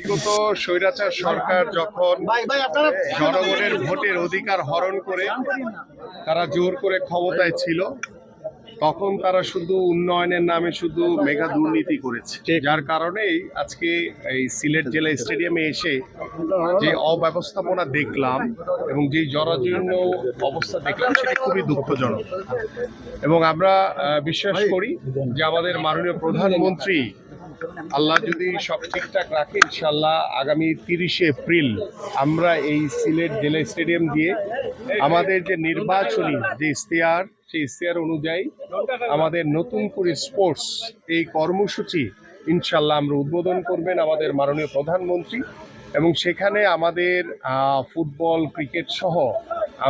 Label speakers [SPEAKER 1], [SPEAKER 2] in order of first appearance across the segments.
[SPEAKER 1] বিগত স্বৈরাচার সরকার যখন জনগণের ভোটের অধিকার হরণ করে তারা জোর করে ক্ষমতায় ছিল, তখন তারা শুধু উন্নয়নের নামে শুধু মেগা দুর্নীতি করেছে, যার কারণেই আজকে এই সিলেট জেলা স্টেডিয়ামে এসে যে অব্যবস্থাপনা দেখলাম এবং যে জরাজীর্ণ অবস্থা দেখলাম সেটা খুবই দুঃখজনক। এবং আমরা বিশ্বাস করি যে আমাদের মাননীয় প্রধানমন্ত্রী আল্লাহ যদি সব ঠিকঠাক রাখে, ইনশাল্লাহ আগামী 30শে এপ্রিল আমরা এই সিলেট জেলা স্টেডিয়াম দিয়ে আমাদের যে নির্বাচনী যে ইশতেহার, সেই ইশতেহার অনুযায়ী আমাদের নতুন করে স্পোর্টস এই কর্মসূচি ইনশাল্লাহ আমরা উদ্বোধন করবেন আমাদের মাননীয় প্রধানমন্ত্রী। এবং সেখানে আমাদের ফুটবল, ক্রিকেট সহ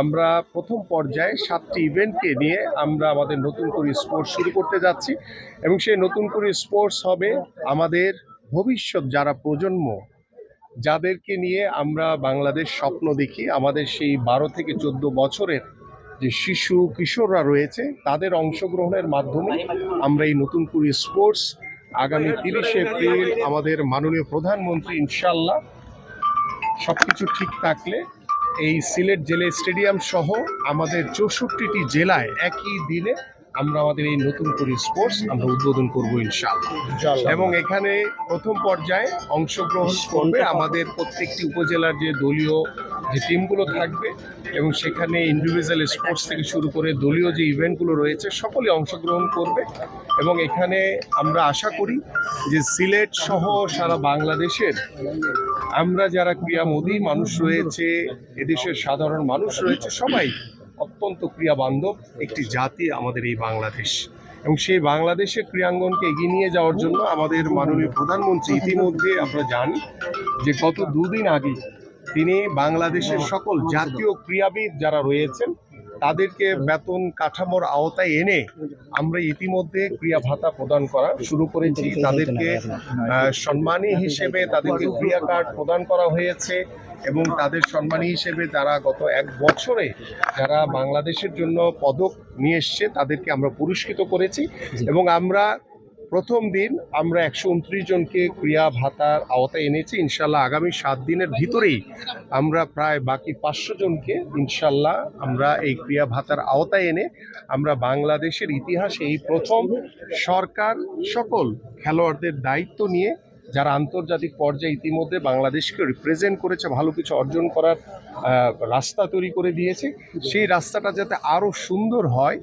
[SPEAKER 1] আমরা প্রথম পর্যায়ে 7টি ইভেন্টকে নিয়ে আমরা আমাদের নতুন করে স্পোর্টস শুরু করতে যাচ্ছি। এবং সেই নতুন করে স্পোর্টস হবে আমাদের ভবিষ্যৎ যারা প্রজন্ম, যাদেরকে নিয়ে আমরা বাংলাদেশ স্বপ্ন দেখি, আমাদের সেই 12 থেকে 14 বছরের যে শিশু কিশোররা রয়েছে তাদের অংশগ্রহণের মাধ্যমে আমরা এই নতুন করে স্পোর্টস আগামী 30শে এপ্রিল আমাদের মাননীয় প্রধানমন্ত্রী ইনশাল্লাহ সবকিছু ঠিক থাকলে এই সিলেট জেলা স্টেডিয়াম সহ আমাদের 64টি জেলায় একই দিনে আমরা আমাদের এই নতুন করে স্পোর্টস আমরা উদ্বোধন করবো ইনশাআল্লাহ। এবং এখানে প্রথম পর্যায়ে অংশগ্রহণ করবে আমাদের প্রত্যেকটি উপজেলার যে দলীয় যে টিমগুলো থাকবে এবং সেখানে ইন্ডিভিজুয়াল স্পোর্টস থেকে শুরু করে দলীয় যে ইভেন্টগুলো রয়েছে সকলে অংশগ্রহণ করবে। এবং এখানে আমরা আশা করি যে সিলেট সহ সারা বাংলাদেশের আমরা যারা ক্রীড়ামোদী মানুষ রয়েছে, এদেশের সাধারণ মানুষ রয়েছে, সবাই অত্যন্ত ক্রীড়া বান্ধব একটি জাতি আমাদের এই বাংলাদেশ। এবং সেই বাংলাদেশের ক্রীড়াঙ্গনকে এগিয়ে নিয়ে যাওয়ার জন্য আমাদের মাননীয় প্রধানমন্ত্রী ইতিমধ্যে আমরা জানি যে গত 2 দিন আগে তিনি বাংলাদেশের সকল জাতীয় ক্রীড়াবিদ যারা রয়েছেন তাদেরকে বেতন কাঠামোর আওতায় এনে আমরা ইতিমধ্যে ক্রীড়া ভাতা প্রদান করা শুরু করেছি। তাদেরকে সম্মানী হিসেবে তাদেরকে ক্রীড়া কার্ড প্রদান করা হয়েছে এবং তাদের সম্মানী হিসেবে যারা গত 1 বছরে যারা বাংলাদেশের জন্য পদক নিয়ে এসছে তাদেরকে আমরা পুরস্কৃত করেছি। এবং আমরা প্রথম দিন আমরা 129 জনকে ক্রীড়া ভাতার আওতায় এনেছি। ইনশাল্লাহ আগামী 7 দিনের ভিতরেই আমরা প্রায় বাকি 500 জনকে ইনশাল্লাহ আমরা এই ক্রীড়া ভাতার আওতায় এনে আমরা বাংলাদেশের ইতিহাসে এই প্রথম সরকার সকল খেলোয়াড়দের দায়িত্ব নিয়ে যারা আন্তর্জাতিক পর্যায়ে ইতিমধ্যে বাংলাদেশকে রিপ্রেজেন্ট করেছে, ভালো কিছু অর্জন করার রাস্তা তৈরি করে দিয়েছে, সেই রাস্তাটা যাতে আরও সুন্দর হয়,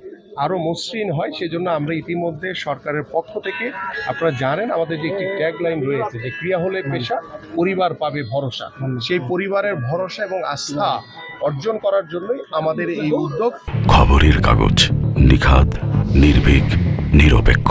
[SPEAKER 1] আরও মসৃণ হয়, সেজন্য আমরা ইতিমধ্যে সরকারের পক্ষ থেকে আপনারা জানেন আমাদের যে একটি ট্যাগলাইন রয়েছে যে ক্রীড়া হলে পেশা, পরিবার পাবে ভরসা। সেই পরিবারের ভরসা এবং আস্থা অর্জন করার জন্যই আমাদের এই উদ্যোগ।
[SPEAKER 2] খবরের কাগজ, নিখাত, নির্ভীক, নিরপেক্ষ।